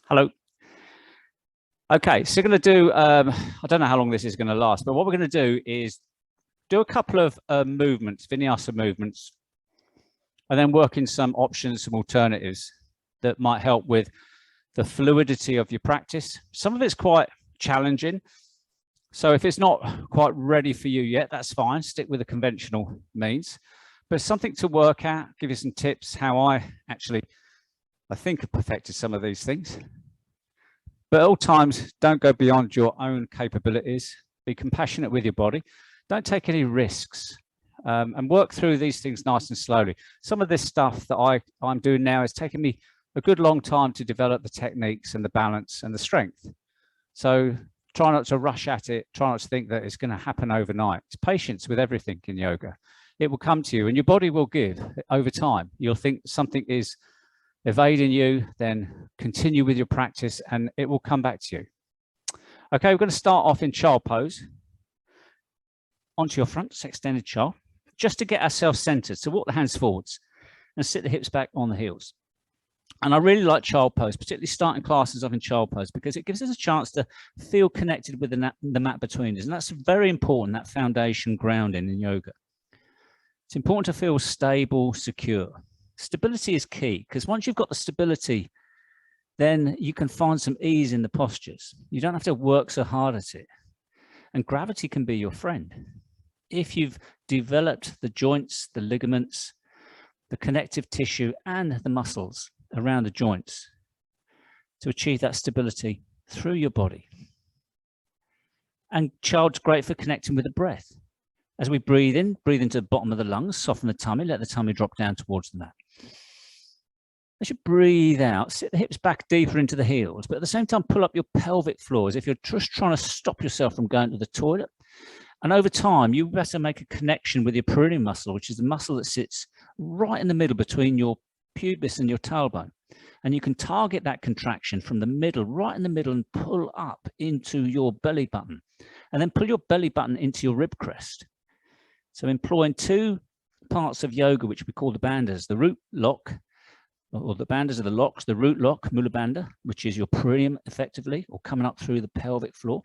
Hello. Okay, so we're going to do, I don't know how long this is going to last, but what we're going to do is do a couple of movements, vinyasa movements, and then work in some options, some alternatives that might help with the fluidity of your practice. Some of it's quite challenging. So if it's not quite ready for you yet, that's fine. Stick with the conventional means, but something to work at, give you some tips how I think I've perfected some of these things. But at all times, don't go beyond your own capabilities. Be compassionate with your body. Don't take any risks, and work through these things nice and slowly. Some of this stuff that I'm doing now is taking me a good long time to develop the techniques and the balance and the strength. So try not to rush at it. Try not to think that it's going to happen overnight. It's patience with everything in yoga. It will come to you and your body will give over time. You'll think something is evading you, then continue with your practice and it will come back to you. Okay, we're going to start off in child pose. Onto your front, extended child, just to get ourselves centered. So walk the hands forwards and sit the hips back on the heels. And I really like child pose, particularly starting classes off in child pose, because it gives us a chance to feel connected with the mat between us. And that's very important, that foundation grounding in yoga. It's important to feel stable, secure. Stability is key, because once you've got the stability, then you can find some ease in the postures. You don't have to work so hard at it. And gravity can be your friend. If you've developed the joints, the ligaments, the connective tissue, and the muscles around the joints to achieve that stability through your body. And child's great for connecting with the breath. As we breathe into the bottom of the lungs, soften the tummy, let the tummy drop down towards the mat. As you breathe out, sit the hips back deeper into the heels, but at the same time, pull up your pelvic floor as if you're just trying to stop yourself from going to the toilet. And over time, you better make a connection with your perineum muscle, which is the muscle that sits right in the middle between your pubis and your tailbone. And you can target that contraction from the middle, right in the middle, and pull up into your belly button. And then pull your belly button into your rib crest. So employing two parts of yoga, which we call the bandhas, the root lock, or the bandhas are the locks, the root lock, mula bandha, which is your perineum effectively, or coming up through the pelvic floor.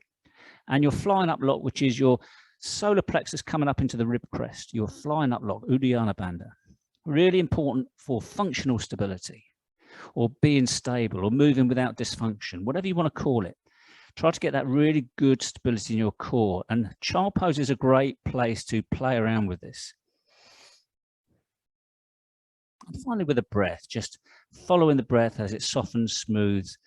And your flying up lock, which is your solar plexus coming up into the rib crest, your flying up lock, Uddiyana bandha. Really important for functional stability, or being stable, or moving without dysfunction, whatever you want to call it. Try to get that really good stability in your core. And child pose is a great place to play around with this. And finally, with the breath, just following the breath as it softens, smooths.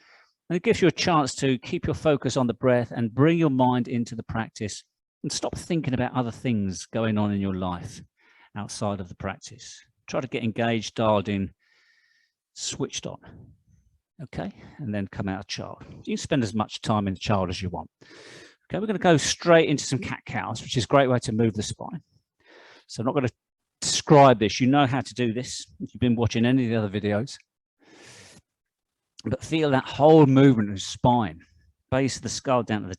And it gives you a chance to keep your focus on the breath and bring your mind into the practice and stop thinking about other things going on in your life outside of the practice. Try to get engaged, dialed in, switched on. Okay, and then come out of child. You can spend as much time in child as you want. Okay, we're going to go straight into some cat-cows, which is a great way to move the spine. So I'm not going to describe this. You know how to do this if you've been watching any of the other videos. But feel that whole movement of the spine, base of the skull down to the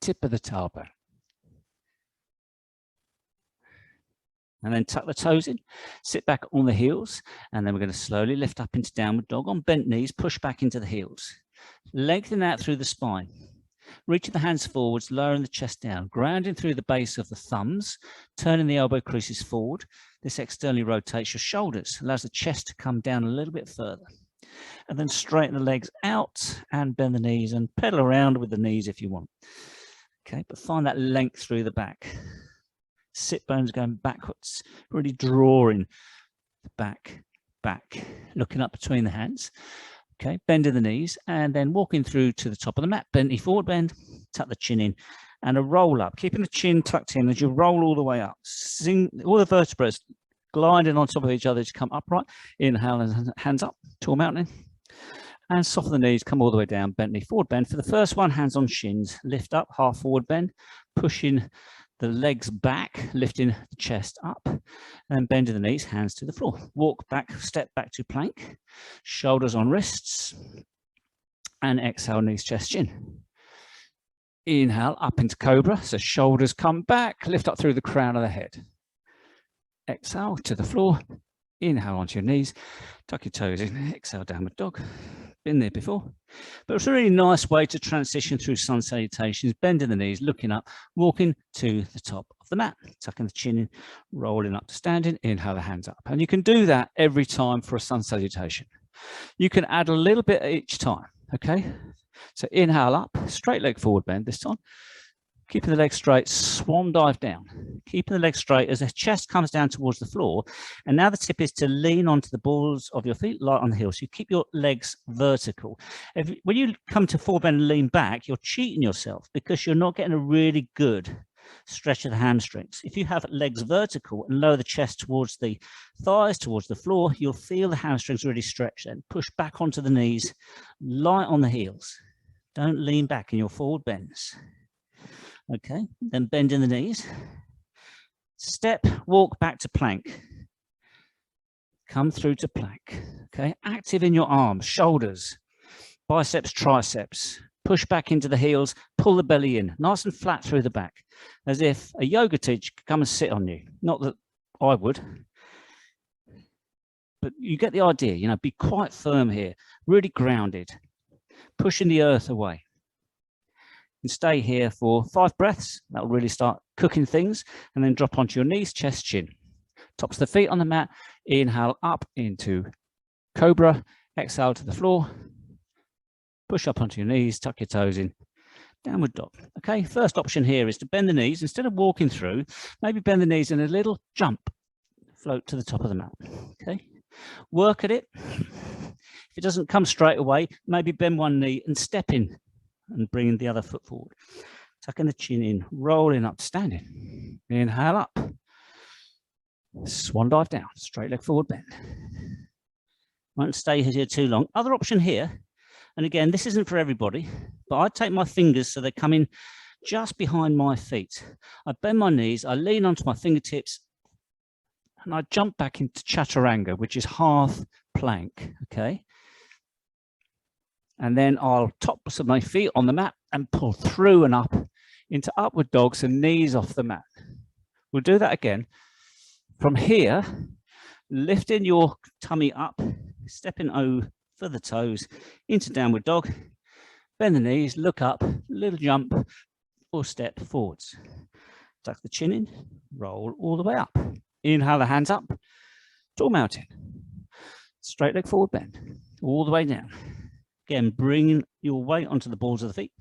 tip of the tailbone. And then tuck the toes in, sit back on the heels, and then we're going to slowly lift up into downward dog on bent knees, push back into the heels. Lengthen out through the spine. Reaching the hands forwards, lowering the chest down, grounding through the base of the thumbs, turning the elbow creases forward. This externally rotates your shoulders, allows the chest to come down a little bit further. And then straighten the legs out and bend the knees and pedal around with the knees if you want. Okay, but find that length through the back. Sit bones going backwards, really drawing the back, looking up between the hands. Okay, bending the knees and then walking through to the top of the mat. Bend knee forward bend, tuck the chin in and a roll up, keeping the chin tucked in as you roll all the way up. All the vertebrae gliding on top of each other to come upright. Inhale and hands up, tall mountain. And soften the knees, come all the way down, bent knee forward bend. For the first one, hands on shins, lift up, half forward bend, pushing the legs back, lifting the chest up, and bending the knees, hands to the floor. Walk back, step back to plank, shoulders on wrists, and exhale, knees, chest, chin. Inhale, up into cobra, so shoulders come back, lift up through the crown of the head. Exhale to the floor, Inhale onto your knees, tuck your toes in, exhale, downward dog. Been there before. But it's a really nice way to transition through sun salutations, bending the knees, looking up, walking to the top of the mat, tucking the chin in, rolling up to standing, inhale the hands up. And you can do that every time for a sun salutation. You can add a little bit each time, okay? So inhale up, straight leg forward bend this time. Keeping the legs straight, swan dive down. Keeping the legs straight as the chest comes down towards the floor. And now the tip is to lean onto the balls of your feet, light on the heels. So you keep your legs vertical. When you come to forward bend and lean back, you're cheating yourself because you're not getting a really good stretch of the hamstrings. If you have legs vertical and lower the chest towards the thighs, towards the floor, you'll feel the hamstrings really stretch then. Push back onto the knees, light on the heels. Don't lean back in your forward bends. Okay, then bend in the knees. Step, walk back to plank. Come through to plank. Okay, active in your arms, shoulders, biceps, triceps. Push back into the heels, pull the belly in, nice and flat through the back, as if a yoga teacher could come and sit on you. Not that I would, but you get the idea, you know, be quite firm here, really grounded, pushing the earth away. And stay here for 5 breaths. That will really start cooking things. And then drop onto your knees, chest, chin. Tops of the feet on the mat. Inhale up into cobra. Exhale to the floor. Push up onto your knees, tuck your toes in. Downward dog. Okay, first option here is to bend the knees. Instead of walking through, maybe bend the knees in a little jump. Float to the top of the mat. Okay, work at it. If it doesn't come straight away, maybe bend one knee and step in. And bringing the other foot forward. Tucking the chin in, rolling up, standing. Inhale up. Swan dive down, straight leg forward bend. Won't stay here too long. Other option here, and again, this isn't for everybody, but I take my fingers so they come in just behind my feet. I bend my knees, I lean onto my fingertips, and I jump back into chaturanga, which is half plank, okay? And then I'll tops of my feet on the mat and pull through and up into upward dogs and knees off the mat. We'll do that again. From here, lifting your tummy up, stepping over the toes into downward dog, bend the knees, look up, little jump or step forwards. Tuck the chin in, roll all the way up. Inhale the hands up, tall mountain. Straight leg forward bend, all the way down. Again, bring your weight onto the balls of the feet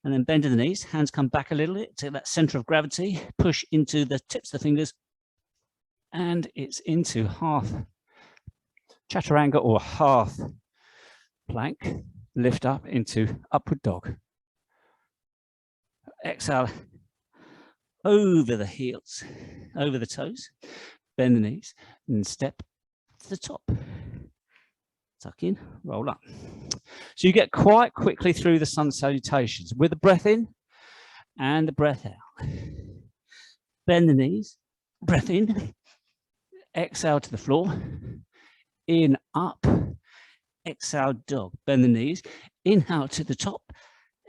and then bend to the knees. Hands come back a little bit to that center of gravity. Push into the tips of the fingers and it's into half chaturanga or half plank. Lift up into upward dog. Exhale over the heels, over the toes. Bend the knees and step to the top. Tuck in, roll up. So you get quite quickly through the sun salutations with the breath in and the breath out. Bend the knees, breath in, exhale to the floor, in, up, exhale, dog. Bend the knees, inhale to the top,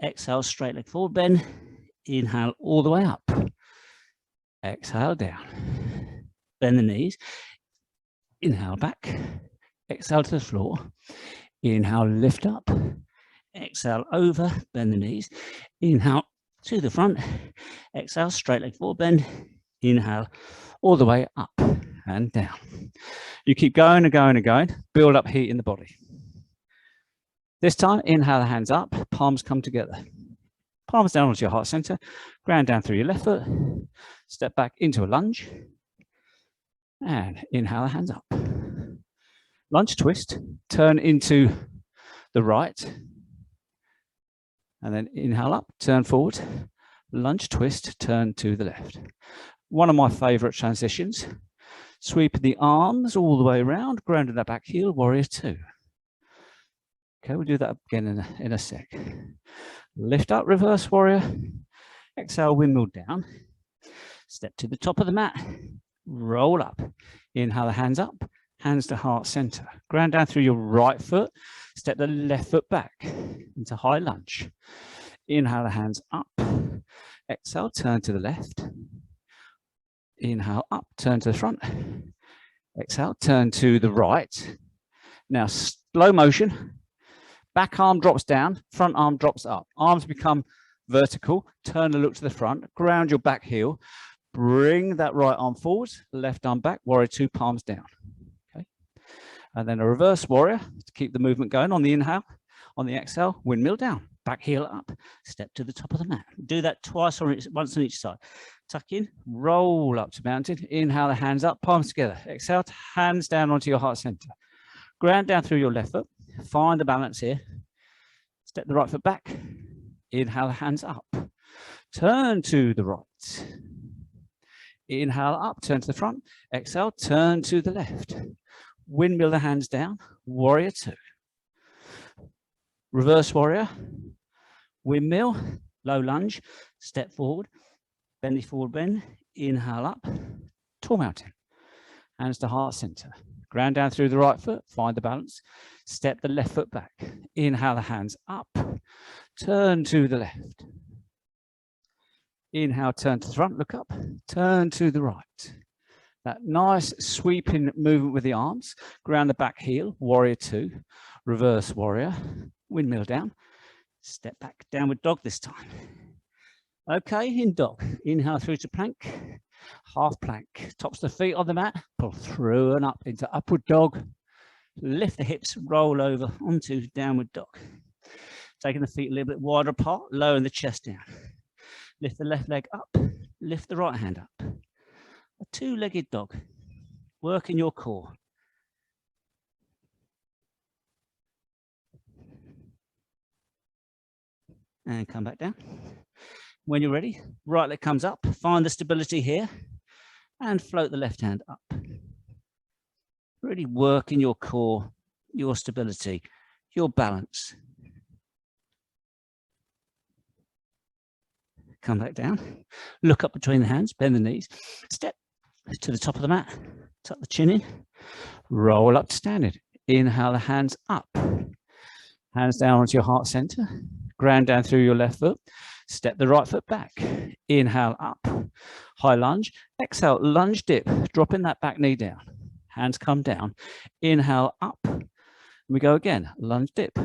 exhale, straight leg forward bend, inhale all the way up, exhale down. Bend the knees, inhale back, exhale to the floor, inhale, lift up, exhale over, bend the knees, inhale to the front, exhale, straight leg forward bend, inhale all the way up and down. You keep going and going and going, build up heat in the body. This time, inhale the hands up, palms come together. Palms down onto your heart center, ground down through your left foot, step back into a lunge, and inhale the hands up. Lunge twist, turn into the right, and then inhale up, turn forward, lunge twist, turn to the left. One of my favorite transitions, sweeping the arms all the way around, grounding that back heel, warrior two. Okay, we'll do that again in a sec. Lift up, reverse warrior, exhale, windmill down, step to the top of the mat, roll up, inhale the hands up, hands to heart center. Ground down through your right foot. Step the left foot back into high lunge. Inhale the hands up. Exhale, turn to the left. Inhale up, turn to the front. Exhale, turn to the right. Now, slow motion. Back arm drops down, front arm drops up. Arms become vertical. Turn and look to the front. Ground your back heel. Bring that right arm forward, left arm back. Warrior two, palms down. Okay. And then a reverse warrior to keep the movement going on the inhale. On the exhale, windmill down. Back heel up. Step to the top of the mat. Do that twice or once on each side. Tuck in, roll up to mountain. Inhale, the hands up, palms together. Exhale, hands down onto your heart center. Ground down through your left foot. Find the balance here. Step the right foot back. Inhale, the hands up. Turn to the right. Inhale up, turn to the front. Exhale, turn to the left. Windmill the hands down. Warrior two. Reverse warrior. Windmill. Low lunge. Step forward. Bend the forward bend. Inhale up. Tall mountain. Hands to heart center. Ground down through the right foot. Find the balance. Step the left foot back. Inhale the hands up. Turn to the left. Inhale, turn to the front. Look up. Turn to the right. That nice sweeping movement with the arms. Ground the back heel. Warrior two. Reverse warrior. Windmill down. Step back. Downward dog this time. Okay, in dog. Inhale through to plank. Half plank. Tops the feet on the mat. Pull through and up into upward dog. Lift the hips. Roll over onto downward dog. Taking the feet a little bit wider apart. Lowering the chest down. Lift the left leg up. Lift the right hand up. A two-legged dog. Working your core. And come back down. When you're ready, right leg comes up. Find the stability here. And float the left hand up. Really working your core, your stability, your balance. Come back down. Look up between the hands. Bend the knees. Step to the top of the mat. Tuck the chin in. Roll up to standing. Inhale the hands up. Hands down onto your heart center. Ground down through your left foot. Step the right foot back. Inhale up. High lunge. Exhale, lunge dip. Dropping that back knee down. Hands come down. Inhale up. We go again. Lunge dip.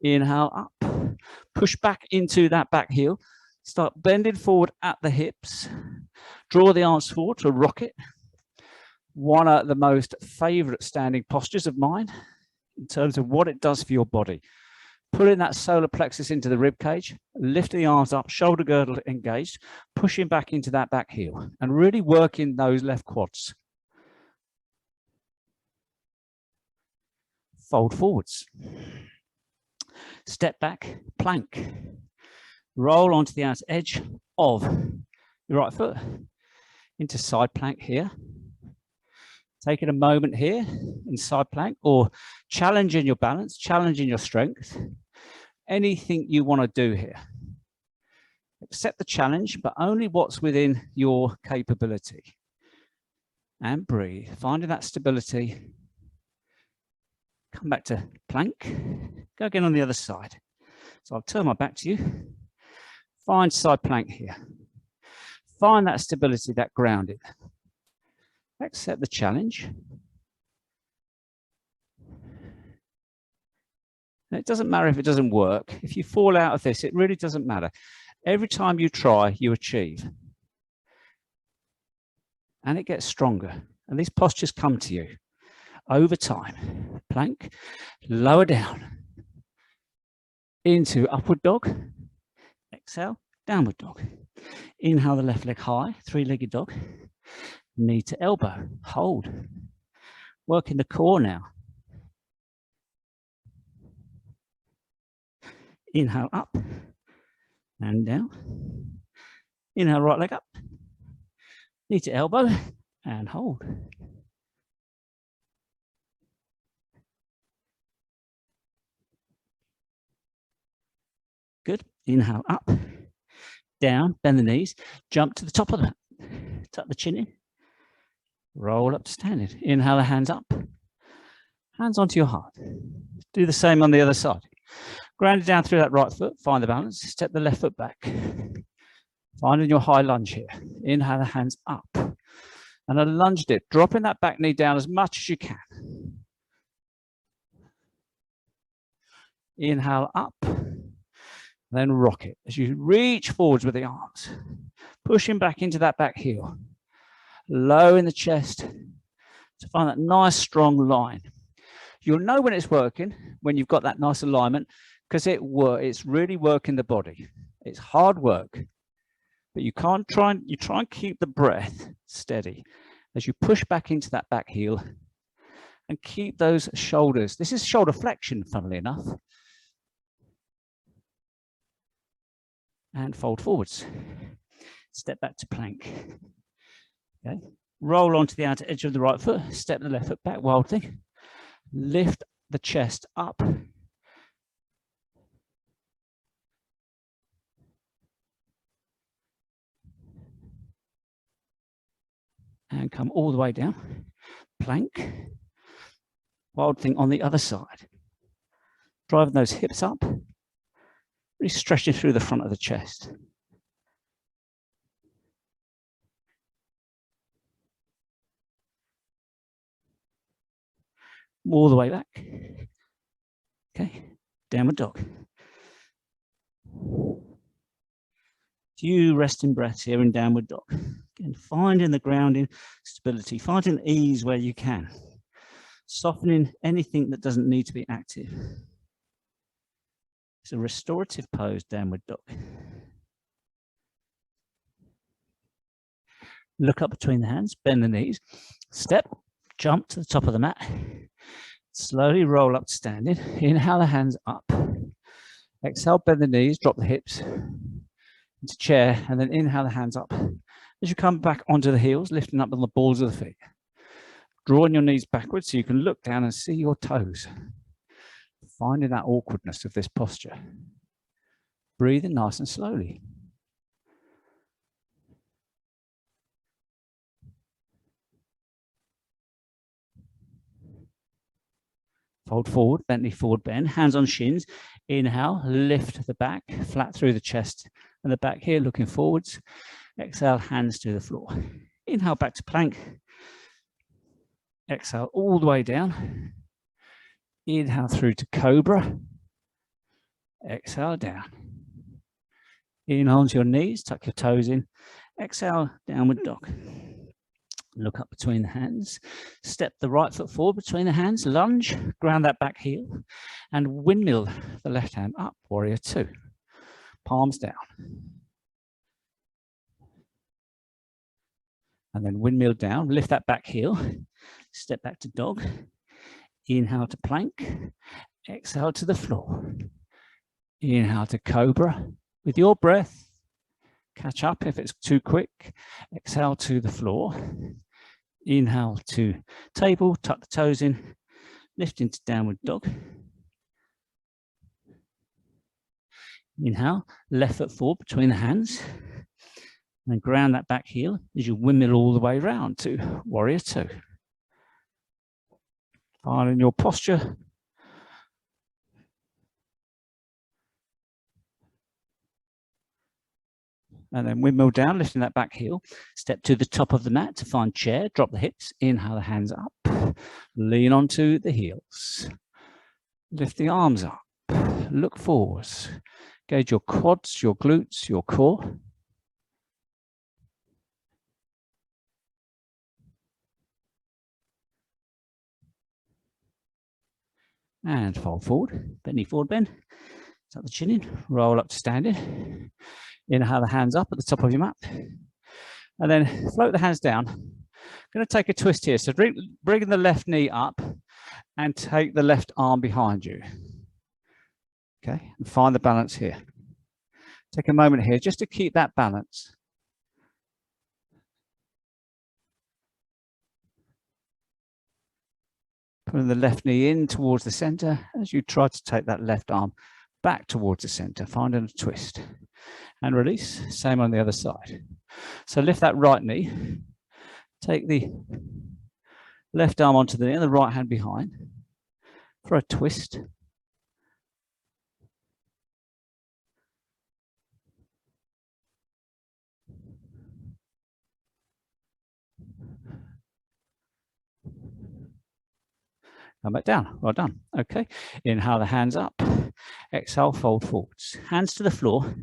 Inhale up. Push back into that back heel. Start bending forward at the hips. Draw the arms forward to rocket. One of the most favorite standing postures of mine in terms of what it does for your body. Pulling that solar plexus into the rib cage, lifting the arms up, shoulder girdle engaged, pushing back into that back heel and really working those left quads. Fold forwards. Step back, plank. Roll onto the outer edge of your right foot into side plank here. Taking a moment here in side plank or challenging your balance, challenging your strength. Anything you want to do here. Accept the challenge, but only what's within your capability. And breathe, finding that stability. Come back to plank. Go again on the other side. So I'll turn my back to you. Find side plank here. Find that stability, that grounding. Accept the challenge. And it doesn't matter if it doesn't work. If you fall out of this, it really doesn't matter. Every time you try, you achieve. And it gets stronger. And these postures come to you over time. Plank, lower down. Into upward dog. Exhale, downward dog. Inhale the left leg high, three-legged dog. Knee to elbow, hold. Working the core now. Inhale up and down. Inhale right leg up. Knee to elbow and hold. Good. Inhale up, down, bend the knees, jump to the top of the mat. Tuck the chin in. Roll up to standing. Inhale the hands up. Hands onto your heart. Do the same on the other side. Ground it down through that right foot. Find the balance. Step the left foot back. Finding your high lunge here. Inhale the hands up. And a lunge dip, dropping that back knee down as much as you can. Inhale up, then rock it as you reach forwards with the arms, pushing back into that back heel, low in the chest to find that nice strong line. You'll know when it's working, when you've got that nice alignment, because it's really working the body. It's hard work, but you try and keep the breath steady as you push back into that back heel and keep those shoulders. This is shoulder flexion, funnily enough. And fold forwards. Step back to plank. Okay. Roll onto the outer edge of the right foot. Step the left foot back, wild thing. Lift the chest up. And come all the way down. Plank. Wild thing on the other side. Driving those hips up. Really stretching through the front of the chest. All the way back. Okay, downward dog. Few resting breaths here in downward dog. Again, finding the grounding stability, finding ease where you can. Softening anything that doesn't need to be active. It's a restorative pose, downward dog. Look up between the hands, bend the knees, step, jump to the top of the mat. Slowly roll up to standing. Inhale the hands up. Exhale, bend the knees, drop the hips into chair, and then inhale the hands up. As you come back onto the heels, lifting up on the balls of the feet. Drawing your knees backwards so you can look down and see your toes. Finding that awkwardness of this posture. Breathing nice and slowly. Fold forward, bent knee forward bend, hands on shins. Inhale, lift the back, flat through the chest and the back here, looking forwards. Exhale, hands to the floor. Inhale, back to plank. Exhale, all the way down. Inhale through to cobra. Exhale, down. Inhale onto your knees, tuck your toes in. Exhale, downward dog. Look up between the hands. Step the right foot forward between the hands. Lunge, ground that back heel. And windmill the left hand up, warrior two. Palms down. And then windmill down, lift that back heel. Step back to dog. Inhale to plank. Exhale to the floor. Inhale to cobra. With your breath, catch up if it's too quick. Exhale to the floor. Inhale to table, tuck the toes in, lift into downward dog. Inhale, left foot forward between the hands. And then ground that back heel as you windmill all the way around to warrior two. Finding your posture. And then windmill down, lifting that back heel. Step to the top of the mat to find chair. Drop the hips. Inhale the hands up. Lean onto the heels. Lift the arms up. Look forwards. Gauge your quads, your glutes, your core. And fold forward. Bend knee forward bend. Tuck the chin in. Roll up to standing. Inhale the hands up at the top of your mat. And then float the hands down. I'm going to take a twist here. So bring the left knee up and take the left arm behind you. Okay, and find the balance here. Take a moment here just to keep that balance. Putting the left knee in towards the center as you try to take that left arm back towards the center, finding a twist. And release, same on the other side. So lift that right knee, take the left arm onto the knee and the right hand behind for a twist. Come back down. Well done. Okay. Inhale the hands up. Exhale, fold forwards. Hands to the floor.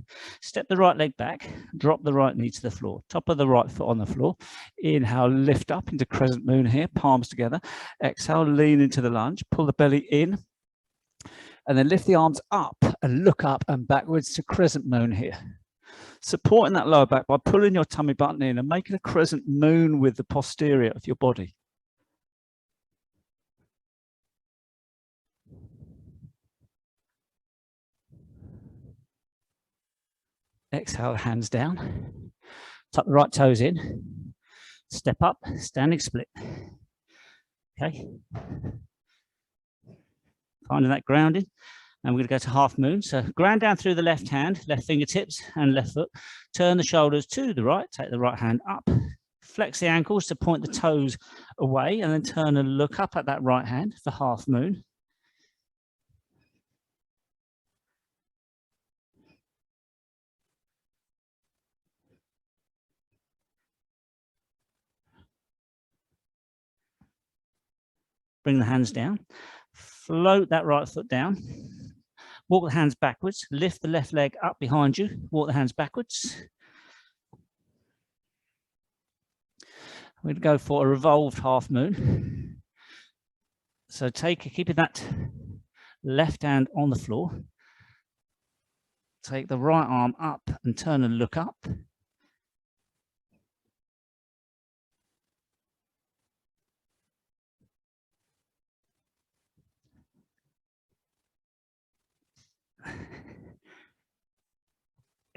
Step the right leg back. Drop the right knee to the floor. Top of the right foot on the floor. Inhale, lift up into Crescent Moon here. Palms together. Exhale, lean into the lunge. Pull the belly in. And then lift the arms up and look up and backwards to Crescent Moon here. Supporting that lower back by pulling your tummy button in and making a Crescent Moon with the posterior of your body. Exhale, hands down. Tuck the right toes in. Step up, standing split. Okay. Finding that grounding. And we're going to go to half moon. So ground down through the left hand, left fingertips and left foot. Turn the shoulders to the right. Take the right hand up. Flex the ankles to point the toes away. And then turn and look up at that right hand for half moon. Bring the hands down. Float that right foot down. Walk the hands backwards. Lift the left leg up behind you. Walk the hands backwards. We're going to go for a revolved half moon. So keeping that left hand on the floor. Take the right arm up and turn and look up.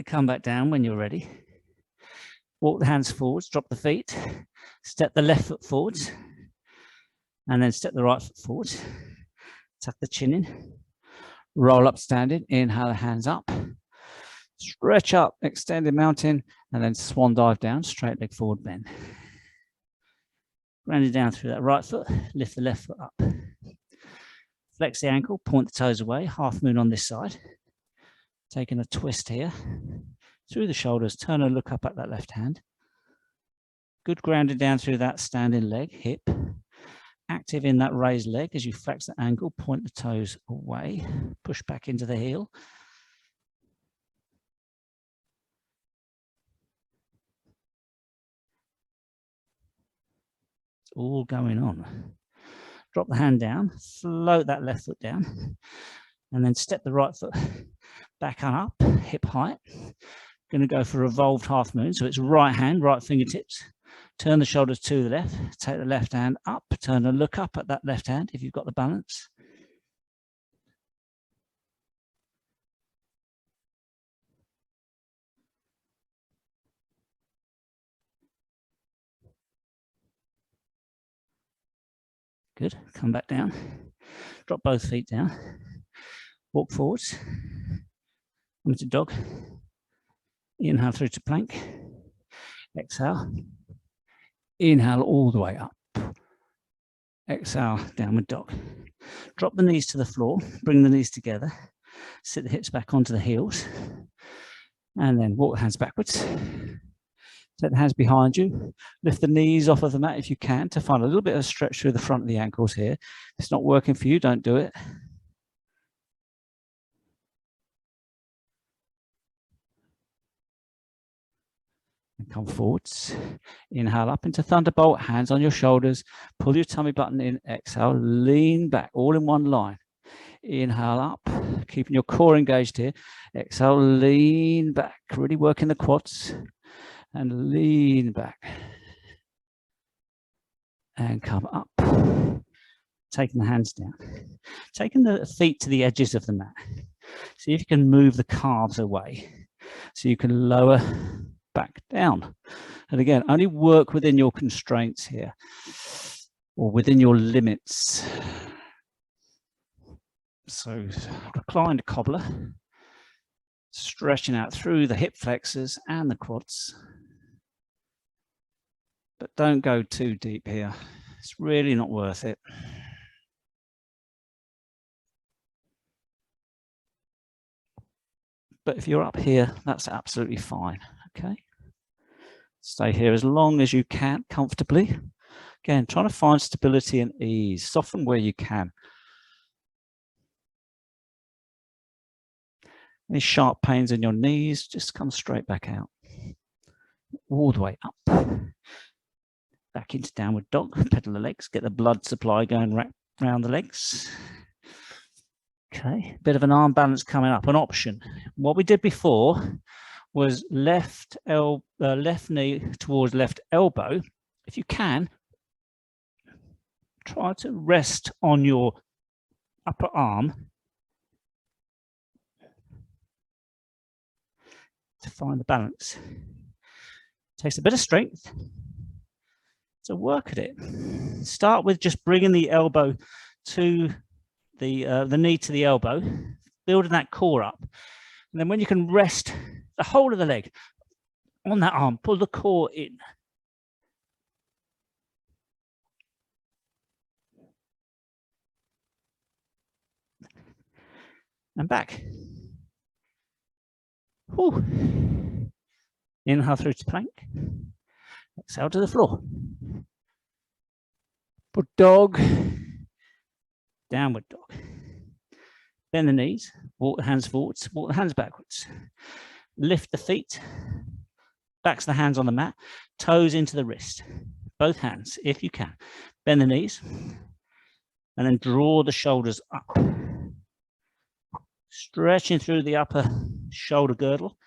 Come back down when you're ready. Walk the hands forwards, drop the feet, step the left foot forwards, and then step the right foot forwards. Tuck the chin in, roll up standing, inhale the hands up, stretch up, extended mountain, and then swan dive down, straight leg forward bend. Ground it down through that right foot, lift the left foot up. Flex the ankle, point the toes away, half moon on this side. Taking a twist here, through the shoulders, turn and look up at that left hand. Good grounded down through that standing leg, hip. Active in that raised leg as you flex the ankle, point the toes away, push back into the heel. It's all going on. Drop the hand down, float that left foot down, and then step the right foot back on up, hip height. Going to go for a revolved half moon. So it's right hand, right fingertips. Turn the shoulders to the left. Take the left hand up. Turn and look up at that left hand if you've got the balance. Good. Come back down. Drop both feet down. Walk forwards. Come into dog. Inhale through to plank. Exhale. Inhale all the way up. Exhale, downward dog. Drop the knees to the floor. Bring the knees together. Sit the hips back onto the heels. And then walk the hands backwards. Take the hands behind you. Lift the knees off of the mat if you can to find a little bit of stretch through the front of the ankles here. If it's not working for you, don't do it. And come forwards. Inhale up into Thunderbolt, hands on your shoulders. Pull your tummy button in, exhale, lean back, all in one line. Inhale up, keeping your core engaged here. Exhale, lean back, really working the quads. And lean back. And come up. Taking the hands down. Taking the feet to the edges of the mat. See if you can move the calves away. So you can lower back down. And again, only work within your constraints here. Or within your limits. So reclined cobbler. Stretching out through the hip flexors and the quads. But don't go too deep here. It's really not worth it. But if you're up here, that's absolutely fine, okay? Stay here as long as you can comfortably. Again, trying to find stability and ease. Soften where you can. Any sharp pains in your knees, just come straight back out. All the way up. Back into downward dog. Pedal the legs, get the blood supply going right around the legs. Okay, bit of an arm balance coming up, an option. What we did before was left knee towards left elbow. If you can, try to rest on your upper arm to find the balance. Takes a bit of strength. So work at it. Start with just bringing the elbow to the knee to the elbow, building that core up. And then when you can rest the whole of the leg on that arm, pull the core in. And back. Whew. Inhale through to plank. Exhale to the floor. Put dog. Downward dog. Bend the knees. Walk the hands forwards. Walk the hands backwards. Lift the feet. Backs the hands on the mat. Toes into the wrist. Both hands, if you can. Bend the knees. And then draw the shoulders up. Stretching through the upper shoulder girdle.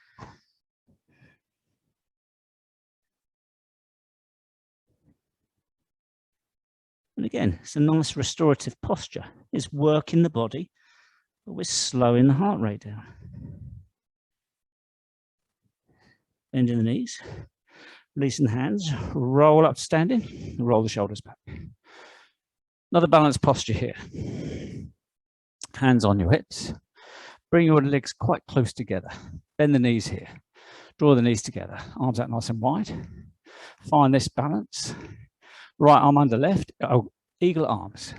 And again, it's a nice restorative posture. It's working the body, but we're slowing the heart rate down. Bending the knees, releasing the hands, roll up standing, roll the shoulders back. Another balanced posture here. Hands on your hips. Bring your legs quite close together. Bend the knees here. Draw the knees together. Arms out nice and wide. Find this balance. Right arm under left. Oh, eagle arms.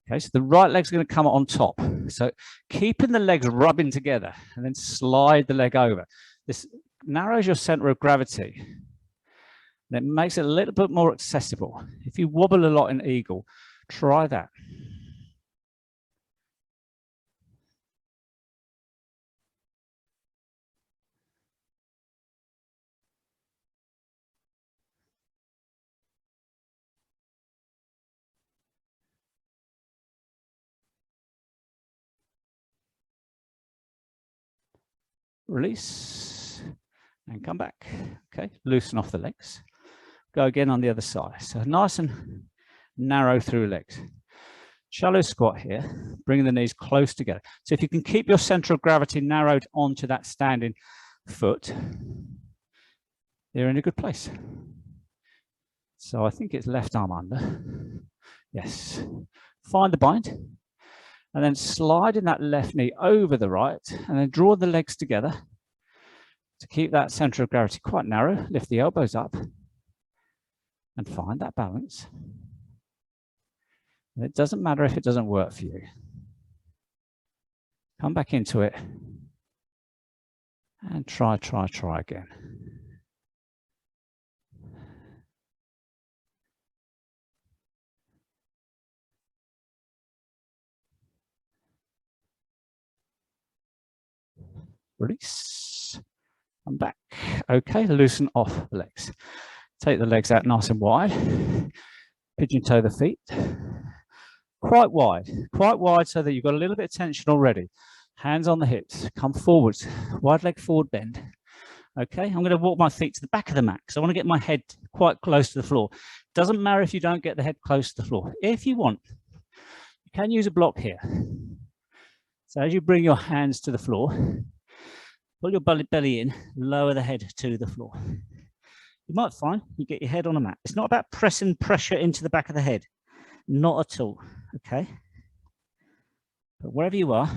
Okay, so the right leg's going to come on top. So keeping the legs rubbing together and then slide the leg over. This narrows your center of gravity. And it makes it a little bit more accessible. If you wobble a lot in eagle, try that. Release and come back. Okay, loosen off the legs. Go again on the other side. So nice and narrow through legs. Shallow squat here, bringing the knees close together. So if you can keep your center of gravity narrowed onto that standing foot, you're in a good place. So I think it's left arm under. Yes. Find the bind. And then sliding that left knee over the right, and then draw the legs together to keep that center of gravity quite narrow. Lift the elbows up and find that balance. And it doesn't matter if it doesn't work for you. Come back into it and try again. Release. I'm back. Okay, loosen off the legs. Take the legs out nice and wide. Pigeon toe the feet. Quite wide so that you've got a little bit of tension already. Hands on the hips. Come forwards. Wide leg forward bend. Okay, I'm going to walk my feet to the back of the mat because I want to get my head quite close to the floor. Doesn't matter if you don't get the head close to the floor. If you want, you can use a block here. So as you bring your hands to the floor, pull your belly in, lower the head to the floor. You might find you get your head on a mat. It's not about pressing pressure into the back of the head. Not at all, okay? But wherever you are,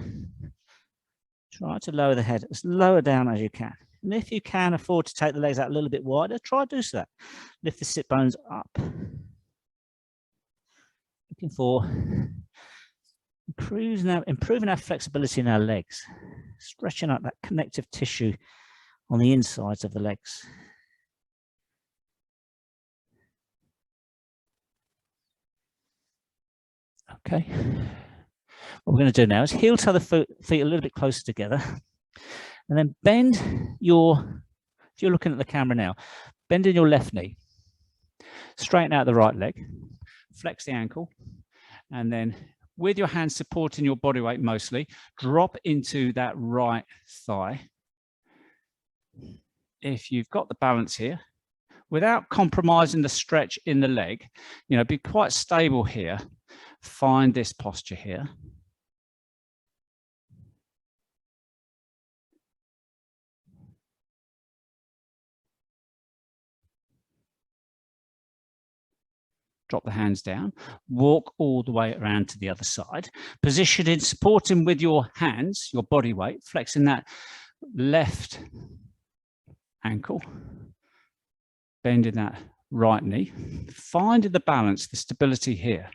try to lower the head as lower down as you can. And if you can afford to take the legs out a little bit wider, try to do that. Lift the sit bones up. Looking for improving our flexibility in our legs, stretching out that connective tissue on the insides of the legs. Okay. What we're going to do now is heel toe the feet a little bit closer together, and then bend your, if you're looking at the camera now, bend in your left knee, straighten out the right leg, flex the ankle, and then with your hands supporting your body weight mostly, drop into that right thigh. If you've got the balance here, without compromising the stretch in the leg, you know, be quite stable here. Find this posture here. Drop the hands down, walk all the way around to the other side, positioning, supporting with your hands, your body weight, flexing that left ankle, bending that right knee, finding the balance, the stability here.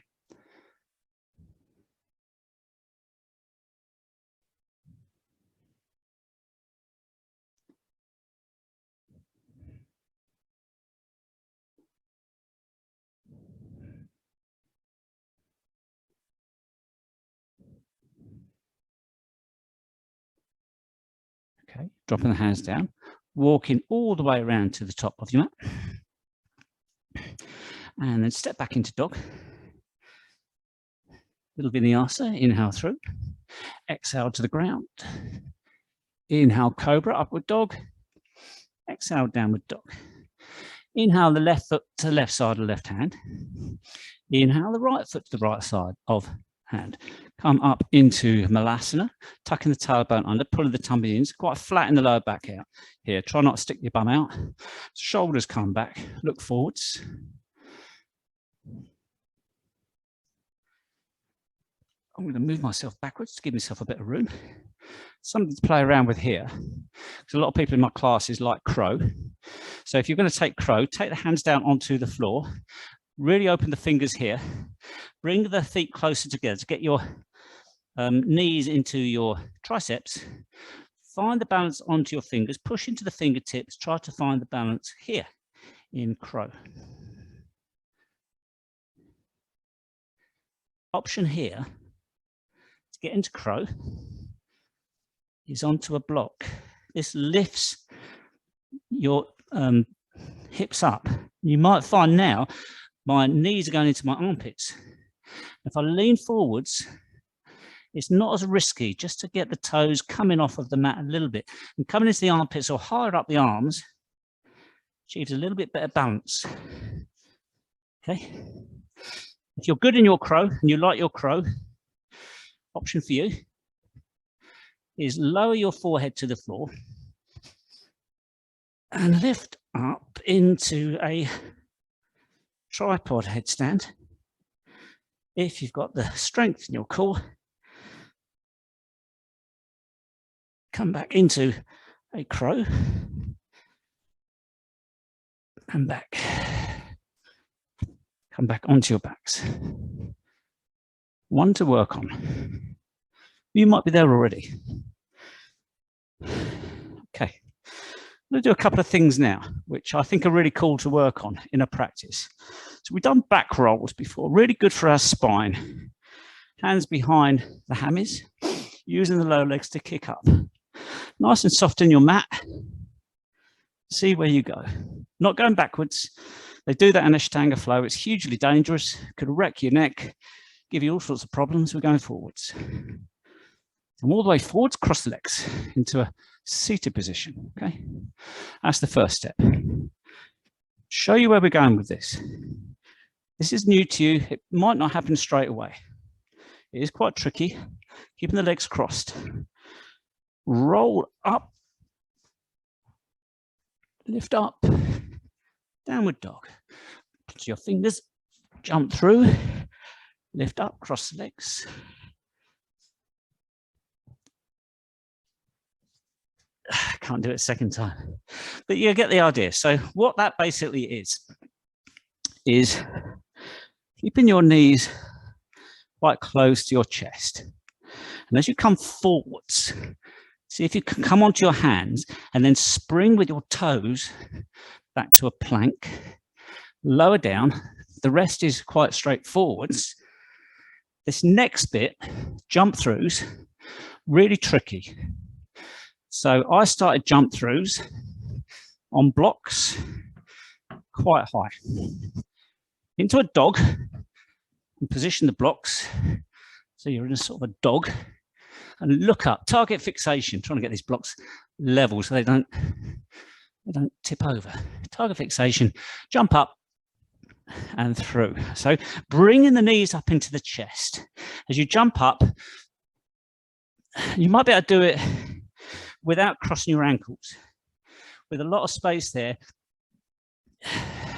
Okay, dropping the hands down, walking all the way around to the top of your mat. And then step back into dog. Little vinyasa, inhale through. Exhale to the ground. Inhale, cobra, upward dog. Exhale, downward dog. Inhale the left foot to the left side of the left hand. Inhale the right foot to the right side of hand. Come up into Malasana, tucking the tailbone under, pulling the tummy in. Quite flat in the lower back out here. Try not to stick your bum out. Shoulders come back, look forwards. I'm going to move myself backwards to give myself a bit of room. Something to play around with here, because a lot of people in my classes like crow. So if you're going to take crow, take the hands down onto the floor, really open the fingers here, bring the feet closer together to get your knees into your triceps, find the balance onto your fingers, push into the fingertips, try to find the balance here in crow. Option here to get into crow is onto a block. This lifts your hips up. You might find now my knees are going into my armpits. If I lean forwards, it's not as risky, just to get the toes coming off of the mat a little bit and coming into the armpits or higher up the arms, achieves a little bit better balance. Okay. If you're good in your crow and you like your crow, option for you is lower your forehead to the floor and lift up into a tripod headstand. If you've got the strength in your core, come back into a crow and back. Come back onto your backs. One to work on. You might be there already. Okay. I'm going to do a couple of things now, which I think are really cool to work on in a practice. So we've done back rolls before, really good for our spine. Hands behind the hammies, using the lower legs to kick up. Nice and soft in your mat. See where you go. Not going backwards. They do that in Ashtanga flow. It's hugely dangerous. Could wreck your neck, give you all sorts of problems. We're going forwards. And all the way forwards, cross the legs into a seated position. Okay, that's the first step. Show you where we're going with this. This is new to you. It might not happen straight away. It is quite tricky. Keeping the legs crossed. Roll up. Lift up. Downward dog. Put your fingers. Jump through. Lift up. Cross the legs. Can't do it a second time, but you get the idea. So what that basically is keeping your knees quite close to your chest. And as you come forwards, see if you can come onto your hands and then spring with your toes back to a plank, lower down. The rest is quite straightforward. This next bit, jump throughs, really tricky. So I started jump throughs on blocks quite high. Into a dog, and position the blocks. So you're in a sort of a dog, and look up, target fixation, trying to get these blocks level so they don't tip over. Target fixation, jump up and through. So bringing the knees up into the chest. As you jump up, you might be able to do it without crossing your ankles, with a lot of space there.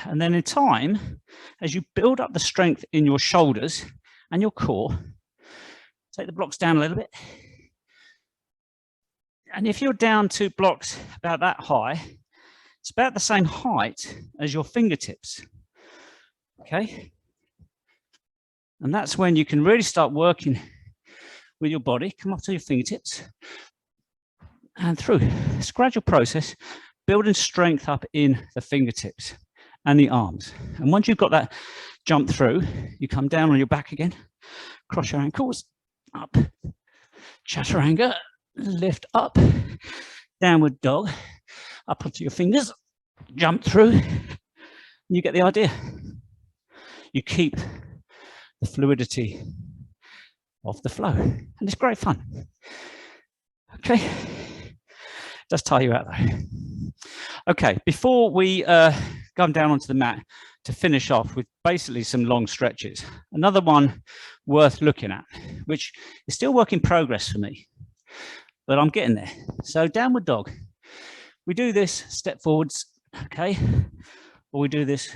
And then in time, as you build up the strength in your shoulders and your core, take the blocks down a little bit. And if you're down to blocks about that high, it's about the same height as your fingertips. Okay. And that's when you can really start working with your body. Come up to your fingertips and through. It's a gradual process, building strength up in the fingertips and the arms. And once you've got that jump through, you come down on your back again, cross your ankles, up, chaturanga, lift up, downward dog, up onto your fingers, jump through. You get the idea. You keep the fluidity of the flow, and it's great fun. Okay, does tire you out though. Okay, before we come down onto the mat to finish off with basically some long stretches, another one worth looking at, which is still work in progress for me, but I'm getting there. So downward dog, we do this step forwards, okay, or we do this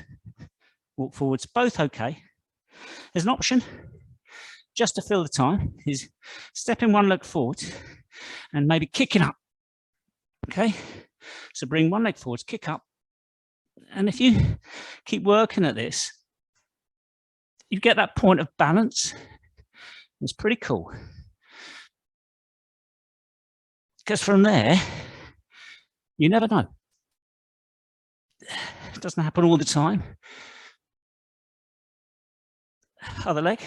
walk forwards, both okay. There's an option just to fill the time is stepping one leg forward and maybe kicking up. Okay, so bring one leg forwards, kick up. And if you keep working at this, you get that point of balance. It's pretty cool. Because from there, you never know. It doesn't happen all the time. Other leg.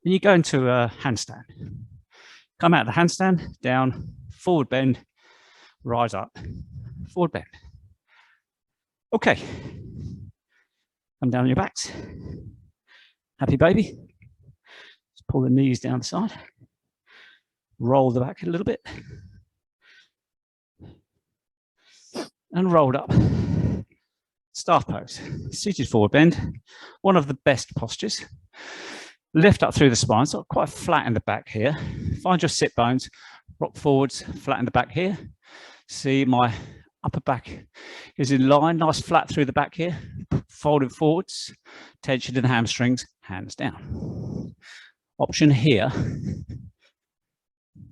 Then you go into a handstand. Come out of the handstand, down, forward bend, rise up, forward bend. Okay. Come down on your backs. Happy baby. Just pull the knees down the side. Roll the back a little bit. And rolled up. Staff pose. Seated forward bend. One of the best postures. Lift up through the spine, so quite flat in the back here. Find your sit bones, rock forwards, flat in the back here. See my upper back is in line, nice flat through the back here. Folded forwards, tension in the hamstrings, hands down. Option here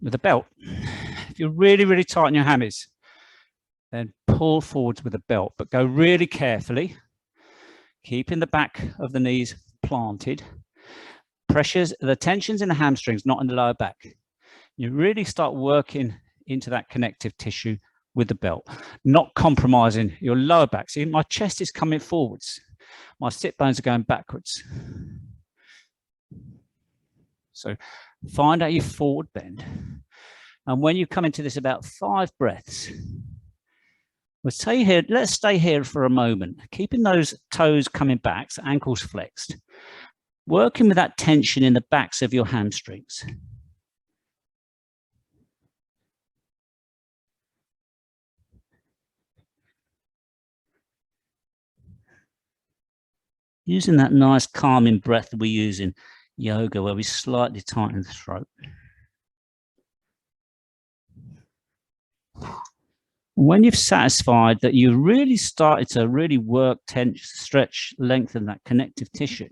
with a belt. If you're really, really tight on your hammies, then pull forwards with a belt, but go really carefully, keeping the back of the knees planted. Pressures, the tensions in the hamstrings, not in the lower back. You really start working into that connective tissue with the belt, not compromising your lower back. See, my chest is coming forwards. My sit bones are going backwards. So find out your forward bend. And when you come into this about 5 breaths, let's stay here for a moment, keeping those toes coming back, so ankles flexed. Working with that tension in the backs of your hamstrings. Using that nice calming breath that we use in yoga, where we slightly tighten the throat. When you've satisfied that you really started to really work, tension, stretch, lengthen that connective tissue,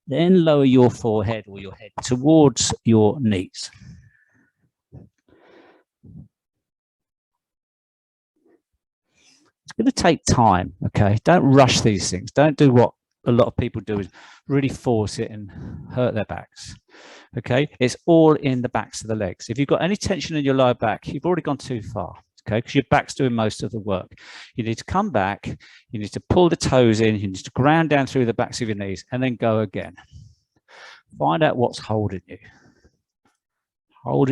then lower your forehead or your head towards your knees. It's going to take time, okay? Don't rush these things. Don't do what a lot of people do is really force it and hurt their backs. Okay, it's all in the backs of the legs. If you've got any tension in your lower back, you've already gone too far. Okay, because your back's doing most of the work. You need to come back, you need to pull the toes in, you need to ground down through the backs of your knees and then go again. Find out what's holding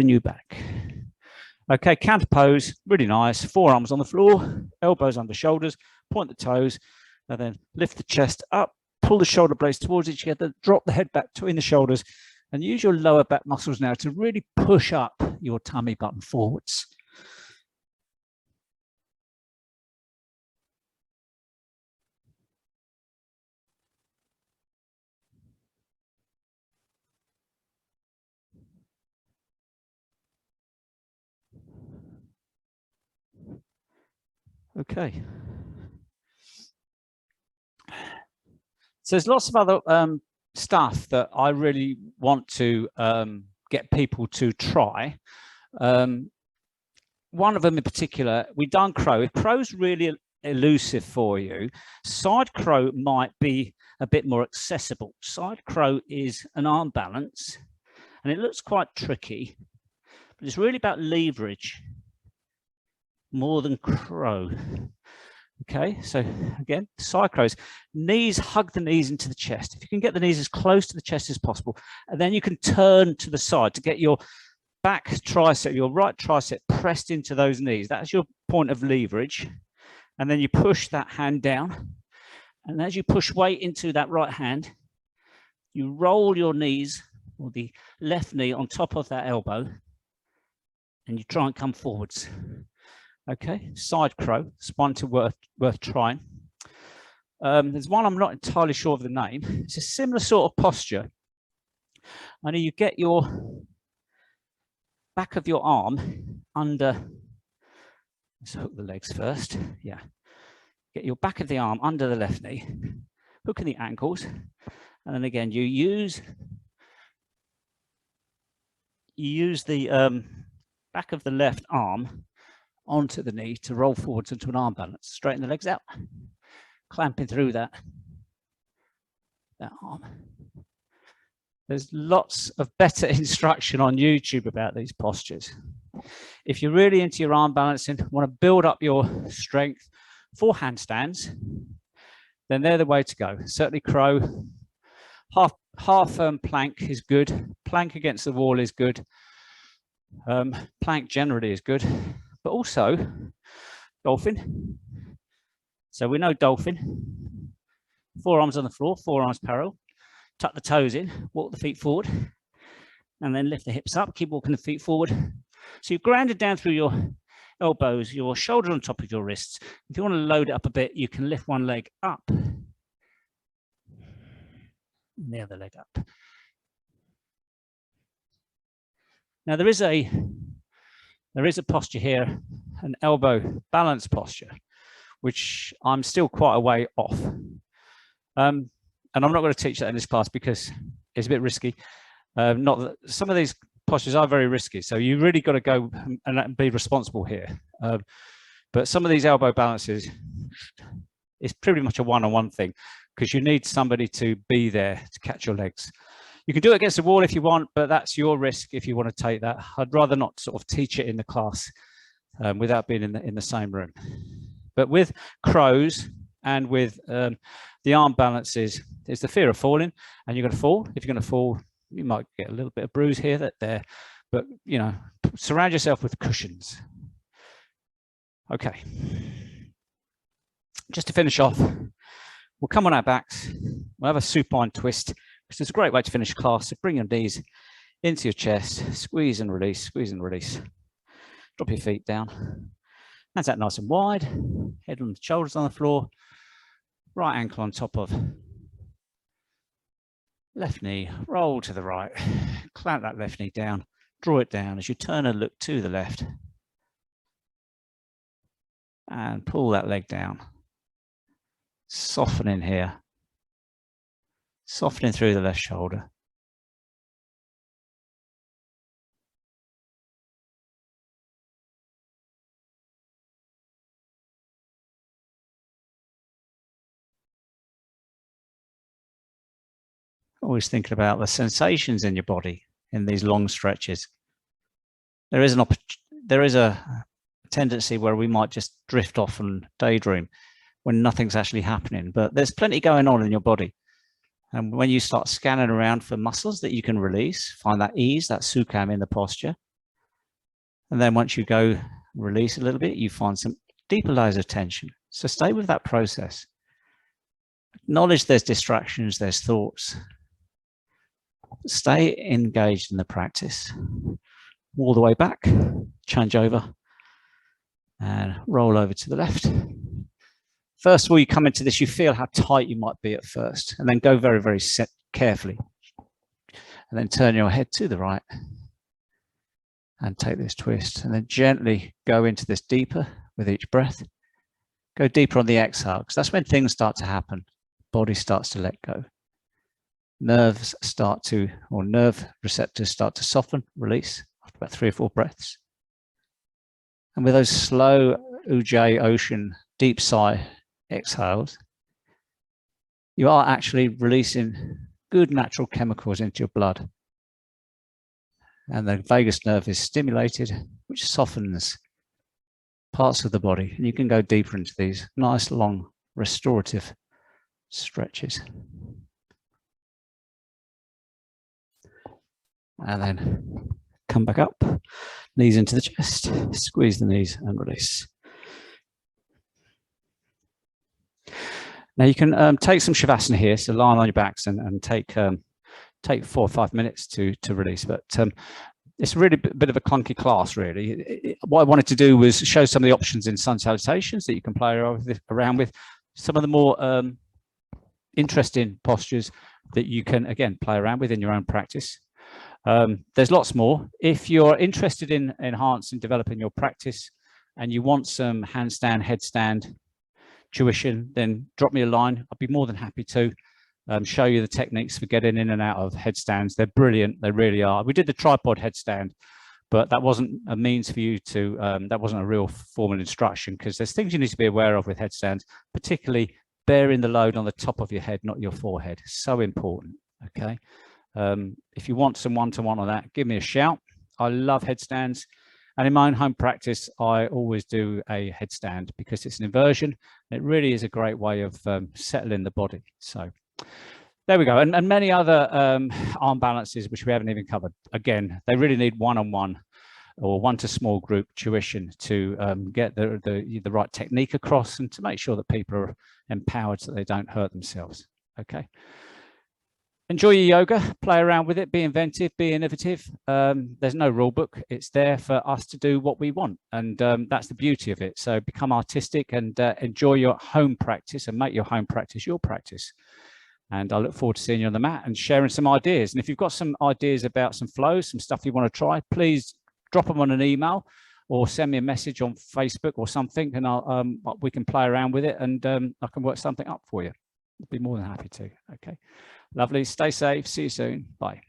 you back. Okay, counter pose, really nice. Forearms on the floor, elbows under shoulders, point the toes, and then lift the chest up, pull the shoulder blades towards each other, drop the head back between the shoulders, and use your lower back muscles now to really push up your tummy button forwards. Okay. So there's lots of other stuff that I really want to get people to try. One of them in particular, we've done crow. If crow's really elusive for you, side crow might be a bit more accessible. Side crow is an arm balance, and it looks quite tricky, but it's really about leverage more than crow. Okay, so again, side crows, knees, hug the knees into the chest. If you can get the knees as close to the chest as possible, and then you can turn to the side to get your back tricep, your right tricep pressed into those knees. That's your point of leverage. And then you push that hand down. And as you push weight into that right hand, you roll your knees or the left knee on top of that elbow, and you try and come forwards. Okay, side crow, it's one to worth trying. There's one I'm not entirely sure of the name. It's a similar sort of posture. Only you get your back of your arm under, let's hook the legs first. Yeah, get your back of the arm under the left knee, hooking the ankles, and then again you use the back of the left arm onto the knee to roll forwards into an arm balance. Straighten the legs out, clamping through that arm. There's lots of better instruction on YouTube about these postures. If you're really into your arm balancing, want to build up your strength for handstands, then they're the way to go. Certainly crow, half plank is good. Plank against the wall is good. Plank generally is good, but also dolphin. So we know dolphin, forearms on the floor, forearms parallel, tuck the toes in, walk the feet forward, and then lift the hips up, keep walking the feet forward. So you're grounded down through your elbows, your shoulders on top of your wrists. If you want to load it up a bit, you can lift one leg up and the other leg up. Now there is a posture here, an elbow balance posture, which I'm still quite a way off. And I'm not going to teach that in this class because it's a bit risky. Not that some of these postures are very risky, so you really got to go and be responsible here. But some of these elbow balances, it's pretty much a one-on-one thing because you need somebody to be there to catch your legs. You can do it against the wall if you want, but that's your risk if you want to take that. I'd rather not sort of teach it in the class without being in the same room. But with crows and with the arm balances, there's the fear of falling, and you're going to fall. If you're going to fall, you might get a little bit of bruise here, there, but you know, surround yourself with cushions. Okay. Just to finish off, we'll come on our backs. We'll have a supine twist, which is a great way to finish class. So bring your knees into your chest, squeeze and release, squeeze and release. Drop your feet down. Hands out nice and wide. Head on the shoulders on the floor. Right ankle on top of left knee. Roll to the right. Clamp that left knee down. Draw it down as you turn and look to the left. And pull that leg down. Softening here. Softening through the left shoulder. always thinking about the sensations in your body in these long stretches. There is a tendency where we might just drift off and daydream when nothing's actually happening, but there's plenty going on in your body. And when you start scanning around for muscles that you can release, find that ease, that sukham in the posture. And then once you go release a little bit, you find some deeper layers of tension. So stay with that process. Acknowledge there's distractions, there's thoughts. Stay engaged in the practice. All the way back, change over, and roll over to the left. First of all, you come into this, you feel how tight you might be at first, and then go very, very carefully. And then turn your head to the right and take this twist, and then gently go into this deeper with each breath. Go deeper on the exhale, because that's when things start to happen. Body starts to let go. Nerve receptors start to soften, release after about 3 or 4 breaths. And with those slow Ujjayi ocean deep sigh exhales, you are actually releasing good natural chemicals into your blood. And the vagus nerve is stimulated, which softens parts of the body. And you can go deeper into these nice, long, restorative stretches. And then come back up, knees into the chest, squeeze the knees and release. Now you can take some Shavasana here, so lie on your backs and take 4 or 5 minutes to release. But it's really a bit of a clunky class, really. What I wanted to do was show some of the options in sun salutations that you can play around with, some of the more interesting postures that you can, again, play around with in your own practice. There's lots more. If you're interested in enhancing, developing your practice, and you want some handstand, headstand tuition, then drop me a line. I'd be more than happy to show you the techniques for getting in and out of headstands. They're brilliant. They really are. We did the tripod headstand, but that wasn't a means for you to, that wasn't a real formal instruction, because there's things you need to be aware of with headstands, particularly bearing the load on the top of your head, not your forehead. So important, okay? If you want some one-to-one on that, give me a shout. I love headstands. And in my own home practice, I always do a headstand because it's an inversion. It really is a great way of settling the body. So there we go. And many other arm balances, which we haven't even covered. Again, they really need one-on-one or one-to-small group tuition to get the right technique across and to make sure that people are empowered so they don't hurt themselves. Okay. Enjoy your yoga, play around with it, be inventive, be innovative. There's no rule book. It's there for us to do what we want. And that's the beauty of it. So become artistic and enjoy your home practice and make your home practice your practice. And I look forward to seeing you on the mat and sharing some ideas. And if you've got some ideas about some flows, some stuff you want to try, please drop them on an email or send me a message on Facebook or something, and we can play around with it, and I can work something up for you. I'd be more than happy to. Okay. Lovely. Stay safe. See you soon. Bye.